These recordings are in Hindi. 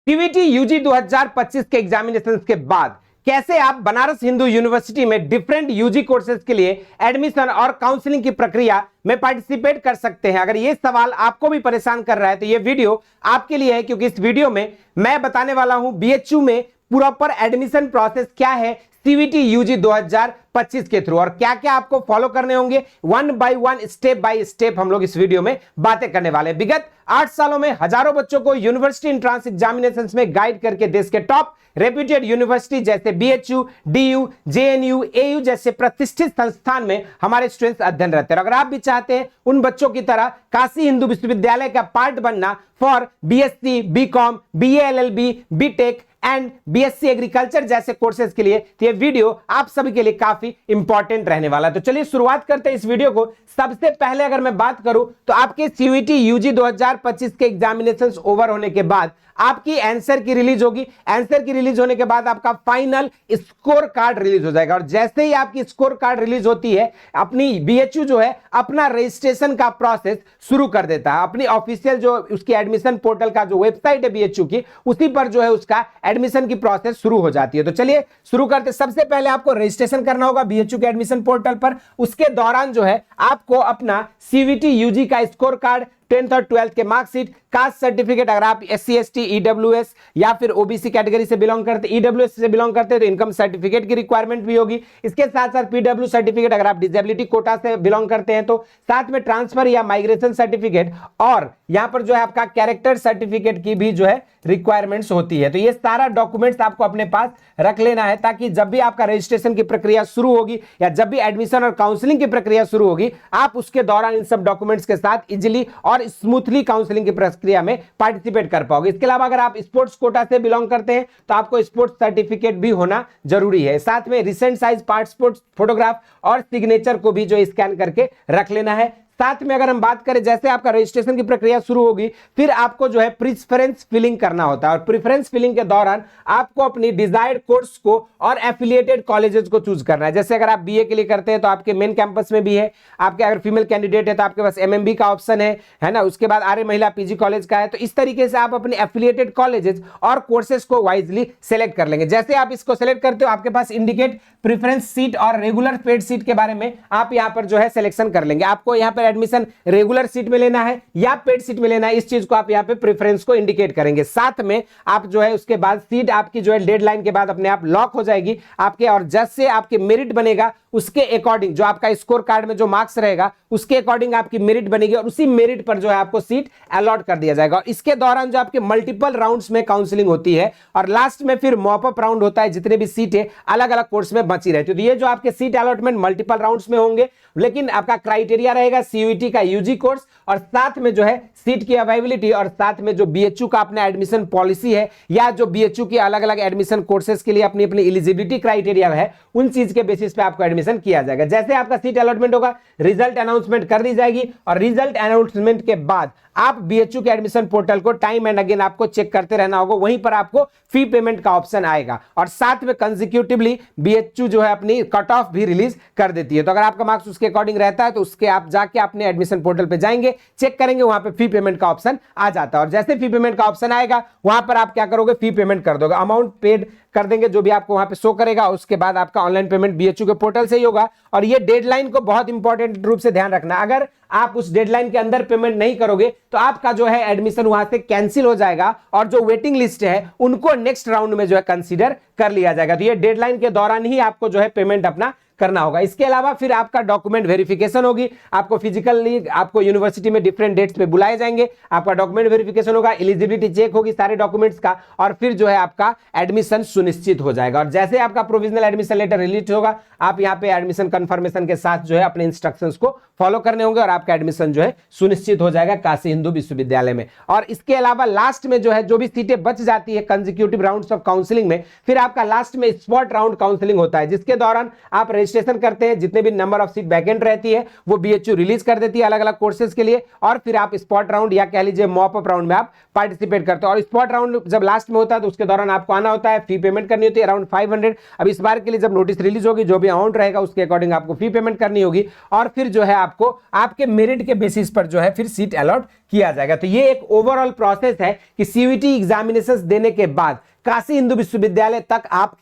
सीवीटी यूजी 2025 के एग्जामिनेशन के बाद कैसे आप बनारस हिंदू यूनिवर्सिटी में डिफरेंट यूजी कोर्सेज के लिए एडमिशन और काउंसलिंग की प्रक्रिया में पार्टिसिपेट कर सकते हैं। अगर ये सवाल आपको भी परेशान कर रहा है तो ये वीडियो आपके लिए है, क्योंकि इस वीडियो में मैं बताने वाला हूं बीएचयू में प्रॉपर एडमिशन प्रोसेस क्या है सीवीटी यूजी 2025 के थ्रू, और क्या क्या आपको फॉलो करने होंगे one by one, step by step हम लोग इस वीडियो में बातें करने वाले हैं। विगत 8 सालों में हजारों बच्चों को यूनिवर्सिटी एंट्रेंस एग्जामिनेशन में गाइड करके देश के टॉप रेप्यूटेड यूनिवर्सिटी जैसे बीएचयू, डीयू, जेएनयू, एयू जैसे प्रतिष्ठित संस्थान में हमारे स्टूडेंट्स अध्ययन रहते हैं। अगर आप भी चाहते हैं उन बच्चों की तरह काशी हिंदू विश्वविद्यालय का पार्ट बनना for BSc, BCom, BA LLB, BTech and BSc agriculture जैसे कोर्सेज के लिए तो ये वीडियो आप सभी के लिए काफी इंपॉर्टेंट रहने वाला है। तो चलिए शुरुआत करते हैं इस वीडियो को। सबसे पहले अगर मैं बात करूं तो आपके सीवीटी यूजी 2025 के एग्जामिनेशंस ओवर होने के बाद आपकी आंसर की रिलीज होगी। आंसर की रिलीज होने के बाद आपका फाइनल स्कोर कार्ड रिलीज हो जाएगा, और जैसे ही आपकी स्कोर कार्ड रिलीज होती है अपनी बीएचयू जो है अपना रजिस्ट्रेशन का प्रोसेस शुरू कर देता है। अपनी ऑफिशियल जो उसकी एडमिशन पोर्टल का जो वेबसाइट है बीएचयू की, उसी पर जो है उसका एडमिशन की प्रोसेस शुरू हो जाती है। तो चलिए शुरू करते। सबसे पहले आपको रजिस्ट्रेशन करना होगा बीएचयू के एडमिशन पोर्टल पर। उसके दौरान जो है आपको अपना सीवीटी यूजी का स्कोर कार्ड, 10th और 12th के मार्कशीट, कास्ट सर्टिफिकेट, अगर आप एससी एसटी ईडब्ल्यूएस या फिर ओबीसी कैटेगरी से बिलोंग करते, ईडब्ल्यूएस से बिलोंग करते हैं तो इनकम सर्टिफिकेट की रिक्वायरमेंट भी होगी। इसके साथ साथ पीडब्ल्यू सर्टिफिकेट, अगर आप डिसेबिलिटी कोटा से बिलोंग करते हैं तो साथ में ट्रांसफर या माइग्रेशन सर्टिफिकेट, और यहां पर जो है आपका कैरेक्टर सर्टिफिकेट की भी जो है रिक्वायरमेंट्स होती है। तो ये सारा डॉक्यूमेंट्स आपको अपने पास रख लेना है, ताकि जब भी आपका रजिस्ट्रेशन की प्रक्रिया शुरू होगी या जब भी एडमिशन और काउंसलिंग की प्रक्रिया शुरू होगी, आप उसके दौरान इन सब डॉक्यूमेंट्स के साथ इजीली और स्मूथली काउंसलिंग की प्रक्रिया में पार्टिसिपेट कर पाओगे। इसके अलावा अगर आप स्पोर्ट्स कोटा से बिलोंग करते हैं तो आपको स्पोर्ट्स सर्टिफिकेट भी होना जरूरी है। साथ में रिसेंट साइज पासपोर्ट फोटोग्राफ और सिग्नेचर को भी जो स्कैन करके रख लेना है। साथ में अगर हम बात करें जैसे आपका रजिस्ट्रेशन की प्रक्रिया शुरू होगी, फिर आपको जो है प्रेफरेंस फिलिंग करना होता है, और प्रेफरेंस फिलिंग के दौरान आपको अपनी डिजायर्ड कोर्स को और एफिलिएटेड कॉलेजेस को चूज करना है। जैसे अगर आप बीए के लिए करते हैं तो आपके मेन कैंपस में भी है, आपके अगर फीमेल कैंडिडेट है तो आपके पास एमएमबी का ऑप्शन है ना, उसके बाद आर्य महिला पीजी कॉलेज का है। तो इस तरीके से आप अपने एफिलिएटेड कॉलेजेस और कोर्सेज को वाइजली सेलेक्ट कर लेंगे। जैसे आप इसको सेलेक्ट करते हो आपके पास इंडिकेट प्रेफरेंस सीट और रेगुलर पेड सीट के बारे में आप यहां पर जो है सिलेक्शन कर लेंगे। आपको यहां पर एडमिशन रेगुलर सीट में लेना है या पेड सीट में लेना है, इस चीज को आप यहां पे प्रेफरेंस को इंडिकेट करेंगे। साथ में आप जो है उसके बाद सीट आपकी जो है डेडलाइन के बाद अपने आप लॉक हो जाएगी आपके, और जैसे आपके मेरिट बनेगा उसके अकॉर्डिंग जो आपका स्कोर कार्ड में जो मार्क्स रहेगा उसके अकॉर्डिंग आपकी मेरिट बनेगी, और उसी मेरिट पर जो है आपको सीट अलॉट कर दिया जाएगा। और इसके दौरान जो आपके मल्टीपल राउंड्स में काउंसलिंग होती है और लास्ट में फिर मॉप अप राउंड होता है, जितने भी सीटें अलग अलग कोर्स में बची रहती है। तो ये जो आपके सीट अलॉटमेंट मल्टीपल राउंड्स में होंगे, लेकिन आपका क्राइटेरिया रहेगा सीयूईटी का यूजी कोर्स, और साथ में जो है सीट की अवेलेबिलिटी, और साथ में जो बीएचयू का अपना एडमिशन पॉलिसी है या जो बीएचयू की अलग अलग एडमिशन कोर्सेज के लिए अपनी अपनी एलिजिबिलिटी क्राइटेरिया है, उन चीज के बेसिस पे आपको एडमिशन किया जाएगा। जैसे आपका सीट अलॉटमेंट होगा रिजल्ट अनाउंसमेंट कर दी जाएगी, और रिजल्ट अनाउंसमेंट के बाद आप बीएचयू के एडमिशन पोर्टल को टाइम एंड अगेन आपको चेक करते रहना होगा, वहीं पर आपको फी पेमेंट का ऑप्शन आएगा, और साथ में कंसेक्यूटिवली बीएचयू जो है अपनी कट ऑफ भी रिलीज कर देती है। तो अगर आपका मार्क्स उसके अकॉर्डिंग रहता है तो उसके आप जाके अपने एडमिशन पोर्टल पे जाएंगे, चेक करेंगे, वहां पे फी पेमेंट का ऑप्शन आ जाता है। और जैसे फी पेमेंट का ऑप्शन आएगा वहां पर आप क्या करोगे, फी पेमेंट कर दोगे, अमाउंट पेड कर देंगे जो भी आपको वहां पे शो करेगा। उसके बाद आपका ऑनलाइन पेमेंट बीएचयू के पोर्टल से ही होगा। और ये डेडलाइन को बहुत इंपॉर्टेंट रूप से ध्यान रखना, अगर आप उस डेडलाइन के अंदर पेमेंट नहीं करोगे तो आपका जो है एडमिशन वहां से कैंसिल हो जाएगा, और जो वेटिंग लिस्ट है उनको नेक्स्ट राउंड में जो है कंसीडर कर लिया जाएगा। तो ये डेडलाइन के दौरान ही आपको जो है पेमेंट अपना करना होगा। इसके अलावा फिर आपका डॉक्यूमेंट वेरिफिकेशन होगी, आपको फिजिकली आपको यूनिवर्सिटी में डिफरेंट डेट्स पे बुलाए जाएंगे, आपका डॉक्यूमेंट वेरिफिकेशन होगा, एलिजिबिलिटी चेक होगी सारे डॉक्यूमेंट्स का, और फिर जो है आपका एडमिशन सुनिश्चित हो जाएगा। और जैसे आपका प्रोविजनल एडमिशन लेटर रिलीज होगा, आप यहाँ पे एडमिशन कंफर्मेशन के साथ जो है अपने इंस्ट्रक्शंस को फॉलो करने होंगे, और आपका एडमिशन जो है सुनिश्चित हो जाएगा काशी हिंदू विश्वविद्यालय में। और इसके अलावा लास्ट में जो है जो भी सीटें बच जाती है कंसेक्यूटिव राउंड्स ऑफ काउंसलिंग में, फिर आपका लास्ट में स्पॉट राउंड काउंसलिंग होता है, जिसके दौरान आप रजिस्ट्रेशन करते हैं, जितने भी नंबर ऑफ सीट वैकेंट रहती है वो बीएचयू रिलीज कर देती है अलग अलग कोर्सेज के लिए, और फिर आप स्पॉट राउंड या कह लीजिए मॉप अप राउंड में आप पार्टिसिपेट करते हो। और स्पॉट राउंड जब लास्ट में होता है तो उसके दौरान आपको आना होता है, फी पेमेंट करनी होती है अराउंड 500। अब इस बार के लिए जब नोटिस रिलीज होगी जो भी अमाउंट रहेगा उसके अकॉर्डिंग आपको फी पेमेंट करनी होगी, और फिर जो है आपको आपके मेरिट के बेसिस पर जो है फिर सीट अलॉट किया जाएगा। तो ये एक ओवरऑल प्रोसेस है कि सीयूईटी एग्जामिनेशंस देने के बाद काशी हिंदू विश्वविद्यालय तक आप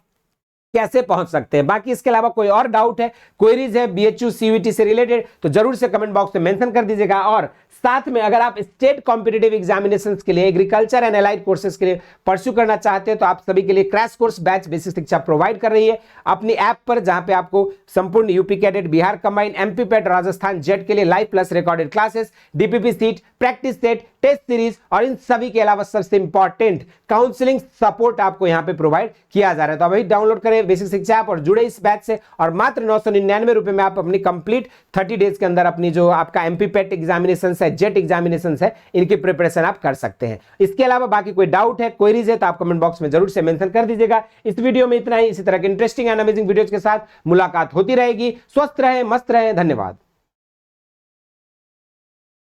कैसे पहुंच सकते हैं। बाकी इसके अलावा कोई और डाउट है, क्वेरीज है बीएचयू सीयूईटी से रिलेटेड, तो जरूर से कमेंट बॉक्स में मेंशन कर दीजिएगा। और साथ में अगर आप स्टेट कॉम्पिटिटिव एग्जामिनेशंस के लिए, एग्रीकल्चर एंड एलाइड कोर्सेज के लिए परस्यू करना चाहते हैं तो आप सभी के लिए क्रैश कोर्स बैच बेसिक शिक्षा प्रोवाइड कर रही है अपनी ऐप पर, जहां पे आपको संपूर्ण UP CATET, Bihar combine, MP PAT, Rajasthan JET के लिए live plus recorded classes, DPP sheet, practice set, test series और इन सभी के अलावा सबसे इंपॉर्टेंट काउंसलिंग सपोर्ट आपको यहां पे प्रोवाइड किया जा रहा है। तो अभी डाउनलोड करें बेसिक शिक्षा ऐप और जुड़े इस बैच से, और मात्र 999 रुपए में आप अपनी कंप्लीट 30 डेज के अंदर अपनी जो आपका एमपी पैट एग्जामिनेशन है, जेट एग्जामिनेशन है, इनकी प्रिपरेशन आप कर सकते हैं। इसके अलावा बाकी कोई डाउट है, क्वेरीज है, तो आप कमेंट बॉक्स में जरूर से मेंशन कर दीजिएगा। इस वीडियो में इतना ही। इसी तरह के इंटरेस्टिंग एंड अमेजिंग वीडियोज के साथ मुलाकात होती रहेगी। स्वस्थ रहें, मस्त रहें। धन्यवाद।